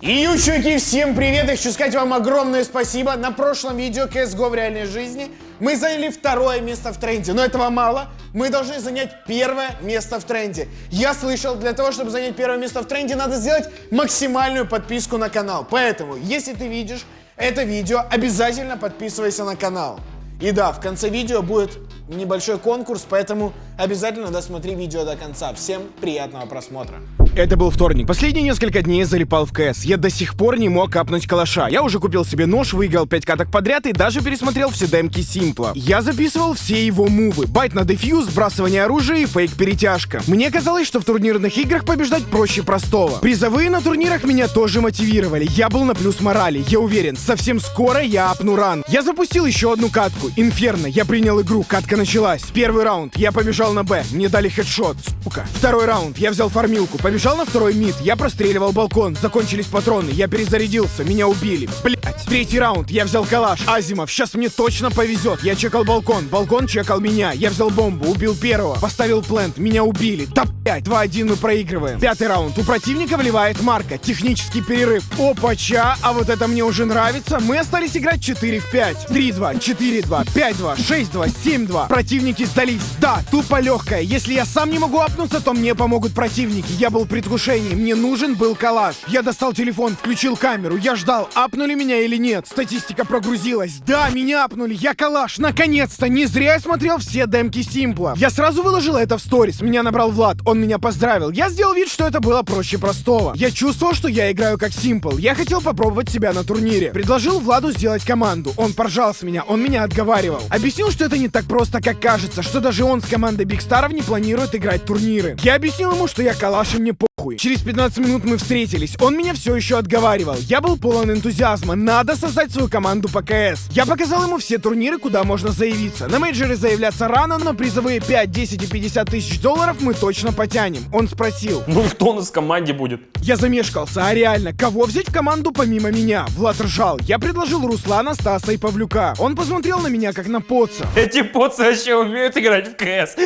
И чуваки, всем привет! Я хочу сказать вам огромное спасибо. На прошлом видео CSGO в реальной жизни мы заняли второе место в тренде. Но этого мало. Мы должны занять первое место в тренде. Я слышал, для того, чтобы занять первое место в тренде, надо сделать максимальную подписку на канал. Поэтому, если ты видишь это видео, обязательно подписывайся на канал. И да, в конце видео будет небольшой конкурс, поэтому обязательно досмотри видео до конца. Всем приятного просмотра. Это был вторник. Последние несколько дней я залипал в КС. Я до сих пор не мог капнуть калаша. Я уже купил себе нож, выиграл 5 каток подряд и даже пересмотрел все демки Симпла. Я записывал все его мувы. Байт на дефьюз, сбрасывание оружия и фейк-перетяжка. Мне казалось, что в турнирных играх побеждать проще простого. Призовые на турнирах меня тоже мотивировали. Я был на плюс морали. Я уверен, совсем скоро я апну ран. Я запустил еще одну катку. Инферно. Я принял игру. Катка началась. Первый раунд. Я побежал на Б. Мне дали хедшот. Сука. Второй раунд. Я взял фармилку. Побежал на второй мид. Я простреливал балкон. Закончились патроны. Я перезарядился. Меня убили. Блять. Третий раунд. Я взял калаш. Азимов. Сейчас мне точно повезет. Я чекал балкон. Балкон чекал меня. Я взял бомбу. Убил первого. Поставил плент. Меня убили. Да блять. 2-1 мы проигрываем. Пятый раунд. У противника вливает Марка. Технический перерыв. Опача. А вот это мне уже нравится. Мы остались играть 4 в 5. 3-2. 4-2. 5-2. 6-2. 7-2. Противники сдались. Да, тупо легкая. Если я сам не могу апнуться, то мне помогут противники. Я был в предвкушении. Мне нужен был калаш. Я достал телефон, включил камеру. Я ждал, апнули меня или нет. Статистика прогрузилась. Да, меня апнули. Я калаш. Наконец-то. Не зря я смотрел все демки Симпла. Я сразу выложил это в сторис. Меня набрал Влад. Он меня поздравил. Я сделал вид, что это было проще простого. Я чувствовал, что я играю как Симпл. Я хотел попробовать себя на турнире. Предложил Владу сделать команду. Он поржал с меня. Он меня отговаривал. Объяснил, что это не так просто, как кажется. Что даже он с командой Биг Старов не планирует играть турниры. Я объяснил ему, что я калаш и мне похуй. Через 15 минут мы встретились. Он меня все еще отговаривал. Я был полон энтузиазма. Надо создать свою команду по КС. Я показал ему все турниры, куда можно заявиться. На мейджоры заявляться рано, но призовые 5, 10 и 50 тысяч долларов мы точно потянем. Он спросил: ну кто у нас в команде будет? Я замешкался, а реально, кого взять в команду помимо меня? Влад ржал. Я предложил Руслана, Стаса и Павлюка. Он посмотрел на меня как на поца. Эти поцы вообще умеют играть в КС.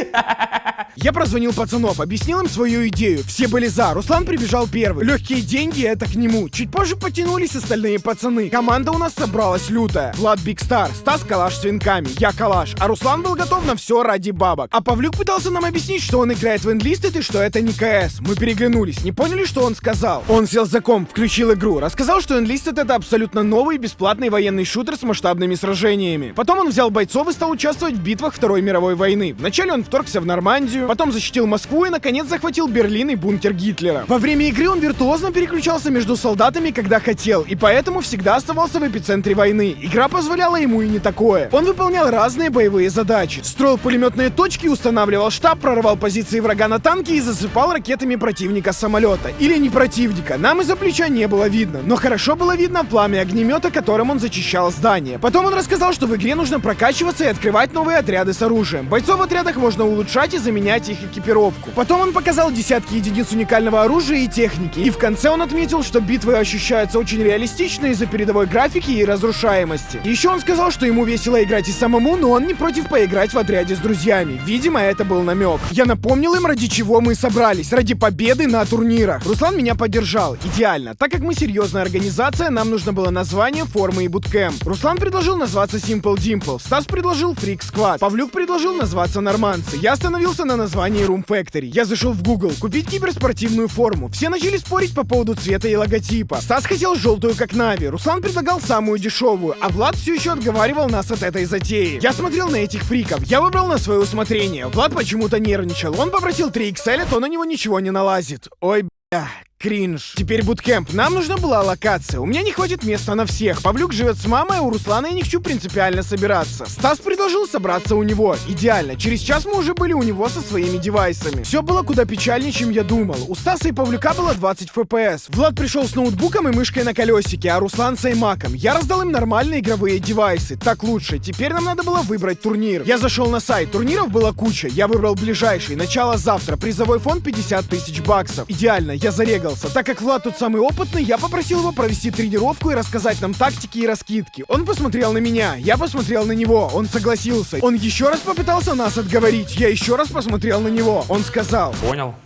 Я прозвонил пацанов, объяснил им свою идею. Все были за. Руслан прибежал первый. Легкие деньги — это к нему. Чуть позже потянулись остальные пацаны. Команда у нас собралась лютая. Влад Биг Стар, Стас калаш с винками, я калаш. А Руслан был готов на все ради бабок. А Павлюк пытался нам объяснить, что он играет в Enlisted и что это не КС. Мы переглянулись, не поняли, что он сказал. Он сел за комп, включил игру, рассказал, что Enlisted — это абсолютно новый бесплатный военный шутер с масштабными сражениями. Потом он взял бойцов и стал участвовать в битвах Второй мировой войны. Вначале он вторгся в Нормандию, потом защитил Москву и, наконец, захватил Берлин и бункер Гитлера. Во время игры он виртуозно переключался между солдатами, когда хотел, и поэтому всегда оставался в эпицентре войны. Игра позволяла ему и не такое. Он выполнял разные боевые задачи. Строил пулеметные точки, устанавливал штаб, прорывал позиции врага на танке и засыпал ракетами противника с самолета. Или не противника. Нам из-за плеча не было видно, но хорошо было видно пламя огнемета, которым он зачищал здание. Потом он рассказал, что в игре нужно прокачиваться и открывать новые отряды с оружием. Бойцов в отрядах можно улучшать и заменять их экипировку. Потом он показал десятки единиц уникального оружия и техники. И в конце он отметил, что битвы ощущаются очень реалистично из-за передовой графики и разрушаемости. Еще он сказал, что ему весело играть и самому, но он не против поиграть в отряде с друзьями. Видимо, это был намек. Я напомнил им, ради чего мы собрались. Ради победы на турнирах. Руслан меня поддержал. Идеально. Так как мы серьезная организация, нам нужно было название, формы и буткэмп. Руслан предложил назваться Simple Dimple. Стас предложил Freak Squad. Павлюк предложил назваться Нормандцы. Я остановился на названии Room Factory. Я зашел в Google. Купить киберспортивную форму. Все начали спорить по поводу цвета и логотипа. Стас хотел желтую, как Нави. Руслан предлагал самую дешевую. А Влад все еще отговаривал нас от этой затеи. Я смотрел на этих фриков. Я выбрал на свое усмотрение. Влад почему-то нервничал. Он попросил 3XL, а то на него ничего не налазит. Ой, бля. Кринж. Теперь буткемп. Нам нужна была локация. У меня не хватит места на всех. Павлюк живет с мамой, а у Руслана я не хочу принципиально собираться. Стас предложил собраться у него. Идеально. Через час мы уже были у него со своими девайсами. Все было куда печальнее, чем я думал. У Стаса и Павлюка было 20 FPS. Влад пришел с ноутбуком и мышкой на колесике, а Руслан с аймаком. Я раздал им нормальные игровые девайсы. Так лучше. Теперь нам надо было выбрать турнир. Я зашел на сайт. Турниров было куча. Я выбрал ближайший. Начало завтра. Призовой фонд 50 тысяч баксов. Идеально. Я зарегался. Так как Влад тут самый опытный, я попросил его провести тренировку и рассказать нам тактики и раскидки. Он посмотрел на меня, я посмотрел на него, он согласился. Он еще раз попытался нас отговорить, я еще раз посмотрел на него. Он сказал: Понял.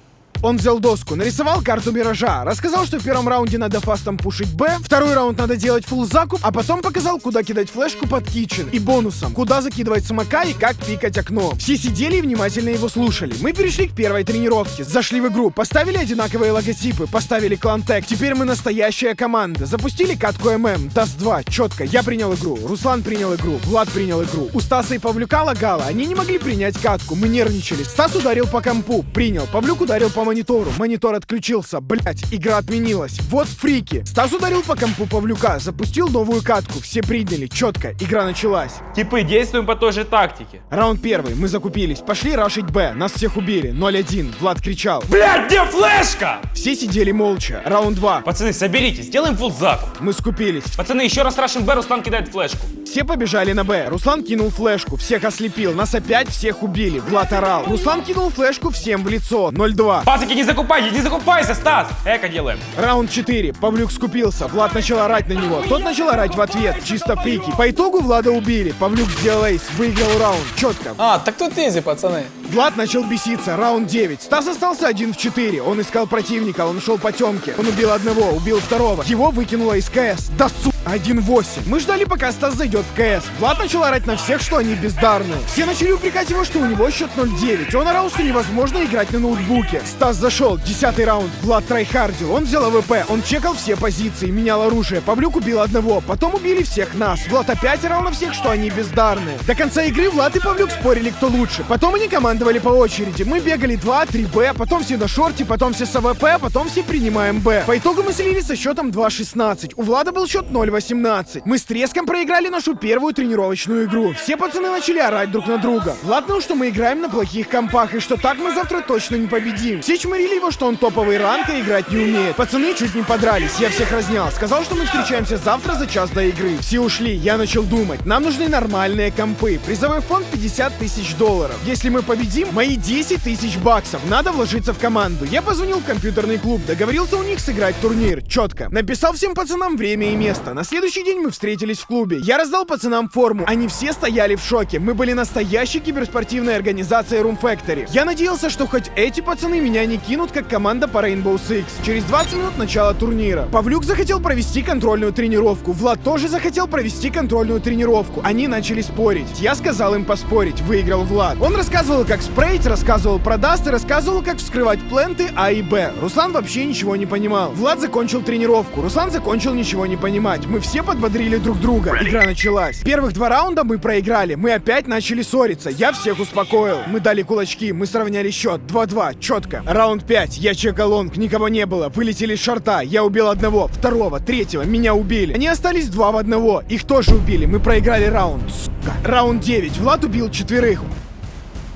Он взял доску, нарисовал карту Миража, рассказал, что в первом раунде надо фастом пушить Б, второй раунд надо делать фулл закуп, а потом показал, куда кидать флешку под китчен и бонусом, куда закидывать смока и как пикать окно. Все сидели и внимательно его слушали. Мы перешли к первой тренировке, зашли в игру, поставили одинаковые логотипы, поставили клан-тег. Теперь мы настоящая команда. Запустили катку ММ, Даст 2, четко. Я принял игру, Руслан принял игру, Влад принял игру. У Стаса и Павлюка лагало, они не могли принять катку, мы нервничали. Стас ударил по компу, принял. Павлюк ударил по монитору, монитор отключился. Блять, игра отменилась. Вот фрики. Стас ударил по компу Павлюка, запустил новую катку, все приняли, четко, игра началась. Типы, действуем по той же тактике. Раунд первый, мы закупились, пошли рашить Б, нас всех убили, 0-1, Влад кричал. Блядь, где флешка? Все сидели молча. Раунд 2. Пацаны, соберитесь, сделаем фулл закуп. Мы скупились. Пацаны, еще раз рашим Б, Руслан кидает флешку. Все побежали на Б. Руслан кинул флешку, всех ослепил, нас опять всех убили. Влад орал. Руслан кинул флешку всем в лицо, 0-2. Пацаки, не закупайся, Стас. Эко делаем. Раунд 4. Павлюк скупился, Влад начал орать на него, тот начал орать в ответ, чисто фрики. По итогу Влада убили, Павлюк сделал эйс, выиграл раунд, четко. Так тут изи, пацаны. Влад начал беситься, раунд 9. Стас остался 1 в 4. Он искал противника, он шел по темке. Он убил одного, убил второго. Его выкинуло из КС. Да су... 1-8. Мы ждали, пока Стас зайдет в КС. Влад начал орать на всех, что они бездарные. Все начали упрекать его, что у него счет 0-9. Он орал, что невозможно играть на ноутбуке. Стас зашел, 10-й раунд. Влад трайхардил. Он взял АВП, он чекал все позиции, менял оружие. Павлюк убил одного, потом убили всех нас. Влад опять орал на всех, что они бездарные. До конца игры Влад и Павлюк спорили, кто лучше. Потом они командовали по очереди. Мы бегали 2-3 Б, потом все на шорте, потом все с АВП, потом все принимаем Б. По итогу мы слились со счетом 2-16. У Влада был счет 0-18. Мы с треском проиграли нашу первую тренировочную игру. Все пацаны начали орать друг на друга. Влад знал, что мы играем на плохих компах, и что так мы завтра точно не победим. Все чморили его, что он топовый ранг и играть не умеет. Пацаны чуть не подрались, я всех разнял. Сказал, что мы встречаемся завтра за час до игры. Все ушли, я начал думать. Нам нужны нормальные компы. Призовой фонд $50 тысяч. Если мы победим, мои 10 тысяч баксов. Надо вложиться в команду. Я позвонил в компьютерный клуб, договорился у них сыграть турнир. Четко. Написал всем пацанам время и место. На следующий день мы встретились в клубе. Я раздал пацанам форму. Они все стояли в шоке. Мы были настоящей киберспортивной организацией Room Factory. Я надеялся, что хоть эти пацаны меня не кинут, как команда по Rainbow Six. Через 20 минут начала турнира. Павлюк захотел провести контрольную тренировку. Влад тоже захотел провести контрольную тренировку. Они начали спорить. Я сказал им поспорить. Выиграл Влад. Он рассказывал, как спрейть, рассказывал про даст и рассказывал, как вскрывать пленты А и Б. Руслан вообще ничего не понимал. Влад закончил тренировку. Руслан закончил ничего не понимать. Мы все подбодрили друг друга. Игра началась. Первых 2 раунда мы проиграли. Мы опять начали ссориться. Я всех успокоил. Мы дали кулачки. Мы сравняли счет. 2-2. Четко. Раунд 5. Я чекал лонг. Никого не было. Вылетели с шорта. Я убил одного, второго, третьего. Меня убили. Они остались 2 в 1. Их тоже убили. Мы проиграли раунд. Сука. Раунд 9. Влад убил 4.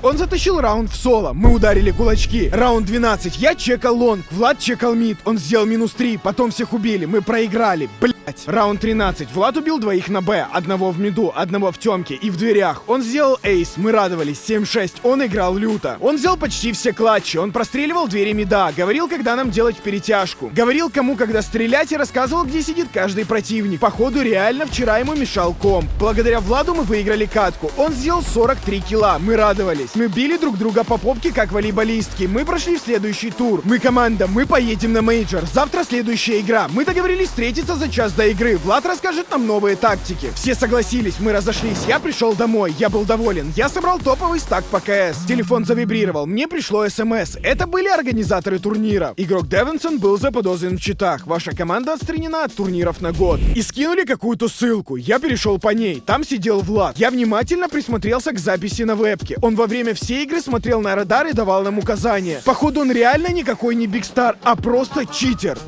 Он затащил раунд в соло. Мы ударили кулачки. Раунд 12. Я чекал лонг. Влад чекал мид. Он сделал -3. Потом всех убили. Мы проиграли. Блять. Раунд 13. Влад убил 2 на Б. Одного в миду, одного в темке и в дверях. Он сделал эйс. Мы радовались. 7-6. Он играл люто. Он взял почти все клатчи. Он простреливал двери мида. Говорил, когда нам делать перетяжку. Говорил, кому когда стрелять, и рассказывал, где сидит каждый противник. Походу, реально вчера ему мешал комп. Благодаря Владу мы выиграли катку. Он сделал 43 килла. Мы радовались. Мы били друг друга по попке, как волейболистки. Мы прошли в следующий тур. Мы команда, мы поедем на мейджор. Завтра следующая игра. Мы договорились встретиться за час до игры. Влад расскажет нам новые тактики. Все согласились, мы разошлись. Я пришел домой, я был доволен. Я собрал топовый стак по КС. Телефон завибрировал, мне пришло СМС. Это были организаторы турнира. Игрок Девинсон был заподозрен в читах. Ваша команда отстранена от турниров на год. И скинули какую-то ссылку. Я перешел по ней. Там сидел Влад. Я внимательно присмотрелся к записи на вебке. Он во время всей игры смотрел на радар и давал нам указания. Походу, он реально никакой не бигстар, а просто читер.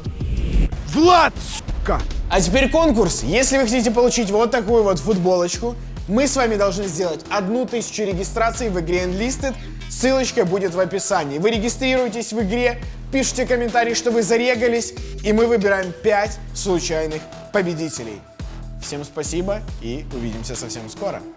Влад, сука! А теперь конкурс. Если вы хотите получить вот такую вот футболочку, мы с вами должны сделать 1000 регистраций в игре Enlisted. Ссылочка будет в описании. Вы регистрируетесь в игре, пишите комментарий, что вы зарегались, и мы выбираем 5 случайных победителей. Всем спасибо и увидимся совсем скоро.